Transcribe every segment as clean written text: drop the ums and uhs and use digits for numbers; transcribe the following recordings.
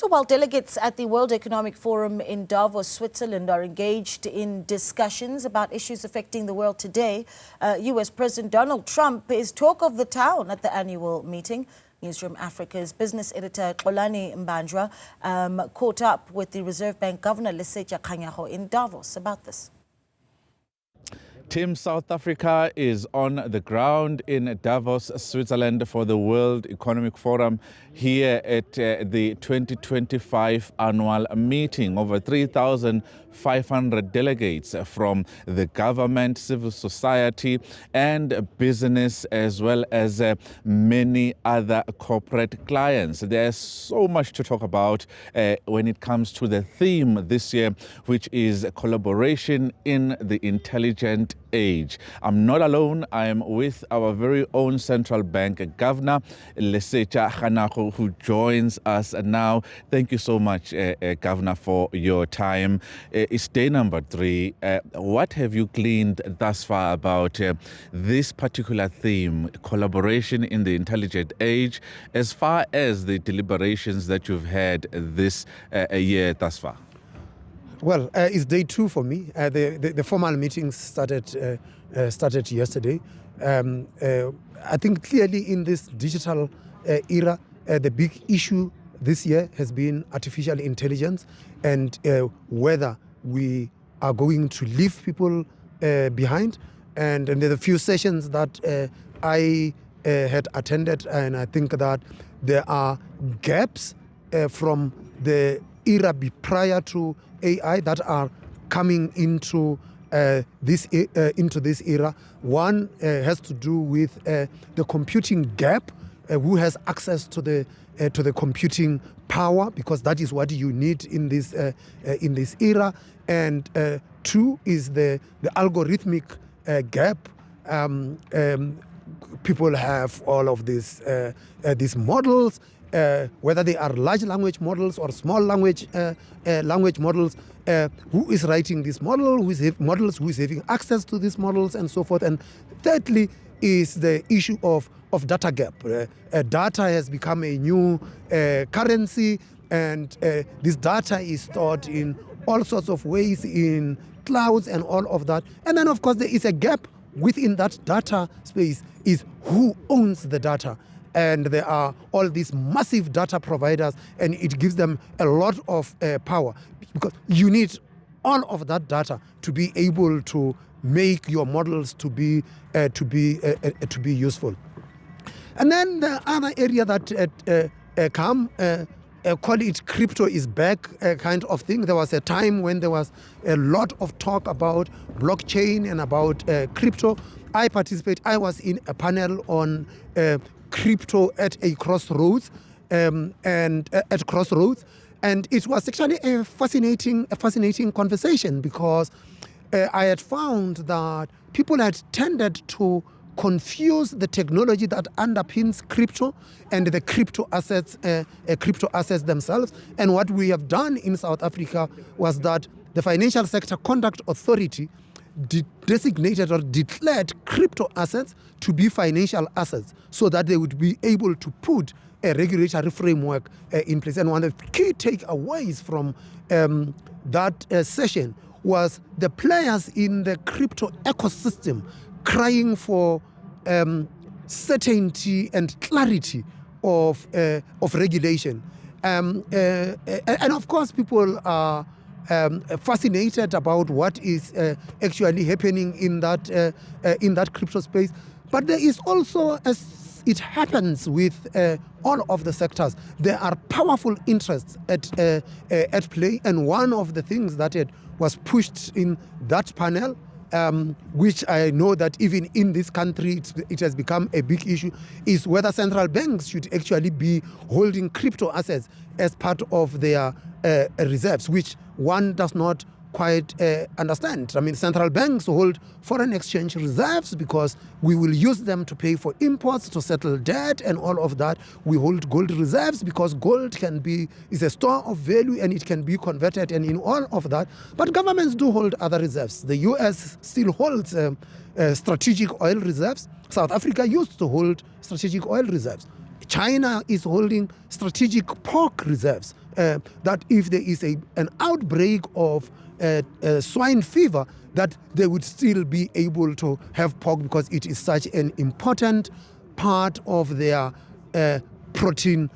So while delegates at the World Economic Forum in Davos, Switzerland are engaged in discussions about issues affecting the world today, US President Donald Trump is talk of the town at the annual meeting. Newzroom Africa's business editor Xolani Mbanjwa caught up with the Reserve Bank Governor Lesetja Kganyago in Davos about this. Team South Africa is on the ground in Davos, Switzerland for the World Economic Forum here at the 2025 annual meeting. Over 3,500 delegates from the government, civil society and business, as well as many other corporate clients. There's so much to talk about when it comes to the theme this year, which is collaboration in the intelligent age. I'm not alone. I am with our very own central bank governor, Lesetja Kganyago, who joins us now. Thank you so much, Governor, for your time. It's day number 3. What have you gleaned thus far about this particular theme, collaboration in the intelligent age, as far as the deliberations that you've had this year thus far? Well, it's day 2 for me. The formal meetings started yesterday. I think clearly in this digital era, the big issue this year has been artificial intelligence and whether we are going to leave people behind. And there are a few sessions that I had attended, and I think that there are gaps from the era prior to AI that are coming into this era. One has to do with the computing gap. Who has access to the computing power, because that is what you need in this era. And 2 is the algorithmic gap. People have all of these models. Whether they are large language models or small language models, who is writing this model, who is having access to these models, and so forth. And thirdly is the issue of data gap. Data has become a new currency, and this data is stored in all sorts of ways, in clouds and all of that. And then, of course, there is a gap within that data space, is who owns the data. And there are all these massive data providers, and it gives them a lot of power, because you need all of that data to be able to make your models to be useful. And then the other area that call it crypto is back kind of thing. There was a time when there was a lot of talk about blockchain and about crypto. I was in a panel on crypto at a crossroads, and it was actually a fascinating conversation, because I had found that people had tended to confuse the technology that underpins crypto and the crypto assets themselves. And what we have done in South Africa was that the Financial Sector Conduct Authority designated or declared crypto assets to be financial assets, so that they would be able to put a regulatory framework in place. And one of the key takeaways from that session was the players in the crypto ecosystem crying for certainty and clarity of regulation. And of course, people are fascinated about what is actually happening in that crypto space. But there is also, as it happens with all of the sectors, there are powerful interests at play. And one of the things that was pushed in that panel, which I know that even in this country it has become a big issue, is whether central banks should actually be holding crypto assets as part of their reserves, which one does not quite understand. I mean, central banks hold foreign exchange reserves because we will use them to pay for imports, to settle debt and all of that. We hold gold reserves because gold is a store of value and it can be converted, and in all of that. But governments do hold other reserves. The US still holds strategic oil reserves. South Africa used to hold strategic oil reserves. China is holding strategic pork reserves, that if there is an outbreak of swine fever, that they would still be able to have pork because it is such an important part of their protein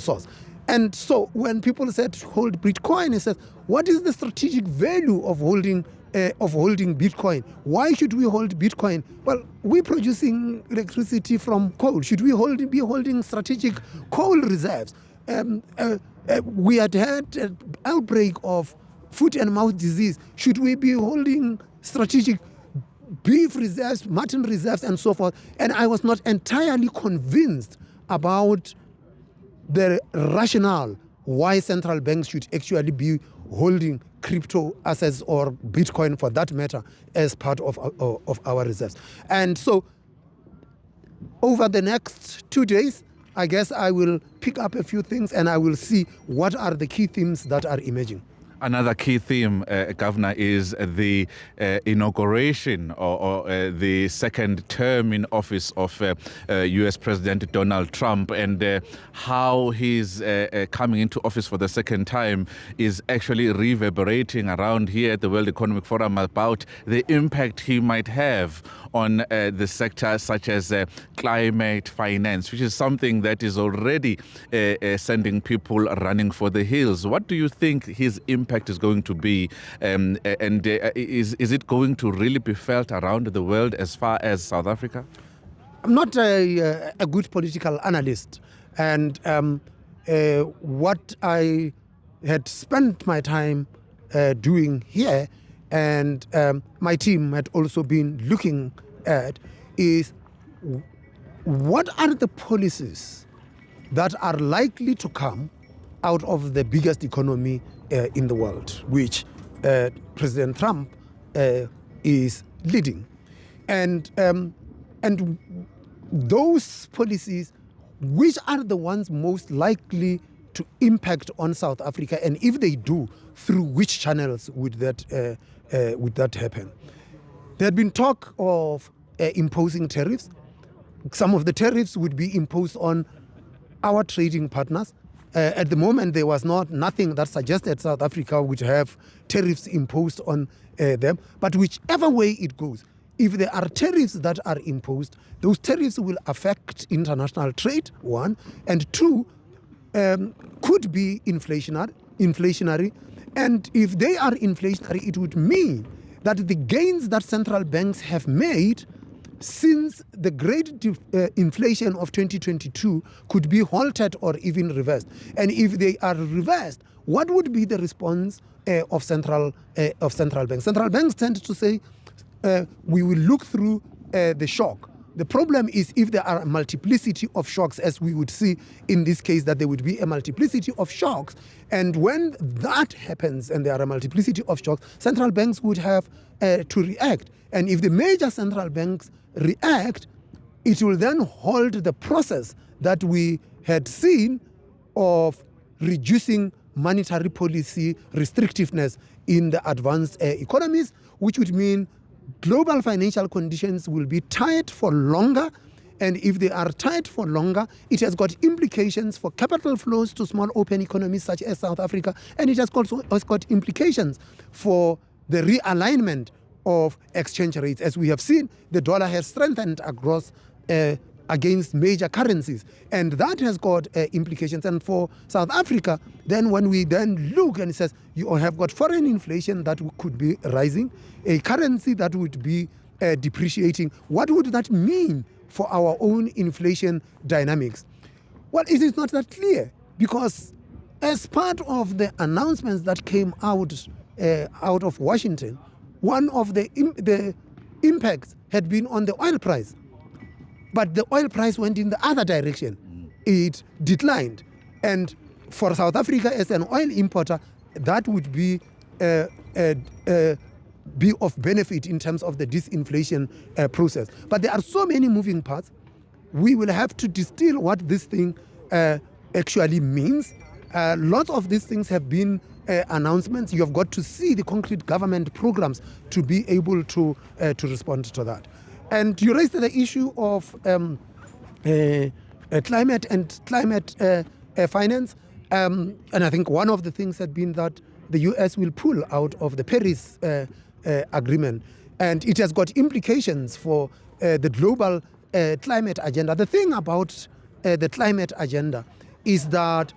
source. And so when people said hold Bitcoin, it says, what is the strategic value of holding Bitcoin? Why should we hold Bitcoin? Well, we're producing electricity from coal. Should we be holding strategic coal reserves? We had an outbreak of foot and mouth disease. Should we be holding strategic beef reserves, mutton reserves, and so forth? And I was not entirely convinced about the rationale why central banks should actually be holding crypto assets or Bitcoin, for that matter, as part of our reserves. And so over the next 2 days, I guess I will pick up a few things and I will see what are the key themes that are emerging. Another key theme, Governor, is the inauguration or the second term in office of U.S. President Donald Trump, and how his coming into office for the second time is actually reverberating around here at the World Economic Forum about the impact he might have on the sector such as climate finance, which is something that is already sending people running for the hills. What do you think his impact is going to be, and is it going to really be felt around the world as far as South Africa? I'm not a good political analyst, and what I had spent my time doing here, and my team had also been looking at, is what are the policies that are likely to come out of the biggest economy in the world, which President Trump is leading, and those policies, which are the ones most likely to impact on South Africa, and if they do, through which channels would that happen? There had been talk of imposing tariffs. Some of the tariffs would be imposed on our trading partners. At the moment, there was nothing that suggested South Africa would have tariffs imposed on them. But whichever way it goes, if there are tariffs that are imposed, those tariffs will affect international trade, one, and two, could be inflationary. And if they are inflationary, it would mean that the gains that central banks have made since the great inflation of 2022 could be halted or even reversed. And if they are reversed, what would be the response of central banks? Central banks tend to say, we will look through the shock. The problem is if there are a multiplicity of shocks, as we would see in this case, that there would be a multiplicity of shocks. And when that happens and there are a multiplicity of shocks, central banks would have to react. And if the major central banks react, it will then hold the process that we had seen of reducing monetary policy restrictiveness in the advanced economies, which would mean global financial conditions will be tight for longer. And if they are tight for longer, it has got implications for capital flows to small open economies such as South Africa. And it has got implications for the realignment of exchange rates. As we have seen, the dollar has strengthened across against major currencies, and that has got implications. And for South Africa, then when we then look and it says you have got foreign inflation that could be rising, a currency that would be depreciating, what would that mean for our own inflation dynamics? Well, it is not that clear, because as part of the announcements that came out of Washington, one of the impacts had been on the oil price. But the oil price went in the other direction. It declined. And for South Africa as an oil importer, that would be of benefit in terms of the disinflation process. But there are so many moving parts. We will have to distill what this thing actually means. Lots of these things have been announcements. You have got to see the concrete government programs to be able to respond to that. And you raised the issue of climate and climate finance. And I think one of the things has been that the US will pull out of the Paris agreement. And it has got implications for the global climate agenda. The thing about the climate agenda is that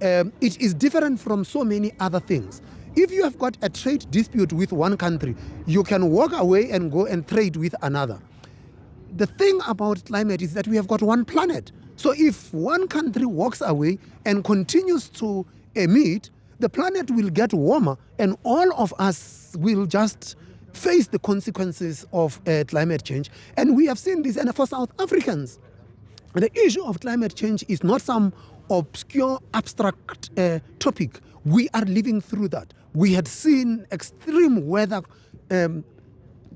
it is different from so many other things. If you have got a trade dispute with one country, you can walk away and go and trade with another. The thing about climate is that we have got one planet. So if one country walks away and continues to emit, the planet will get warmer and all of us will just face the consequences of climate change. And we have seen this. And for South Africans, the issue of climate change is not some obscure, abstract topic. We are living through that. We had seen extreme weather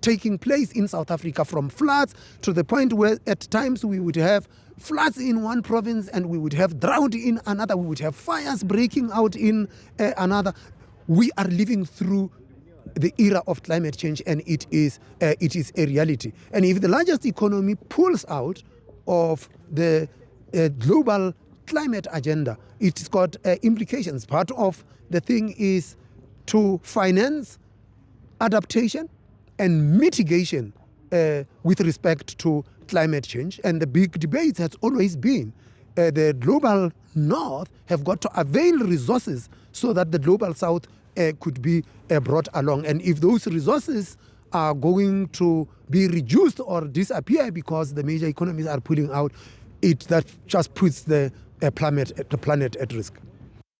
taking place in South Africa, from floods to the point where at times we would have floods in one province and we would have drought in another. We would have fires breaking out in another. We are living through the era of climate change, and it is a reality. And if the largest economy pulls out of the global climate agenda, it's got implications. Part of the thing is to finance adaptation and mitigation with respect to climate change. And the big debate has always been the global north have got to avail resources so that the global south could be brought along. And if those resources are going to be reduced or disappear because the major economies are pulling out, that just puts the planet at risk.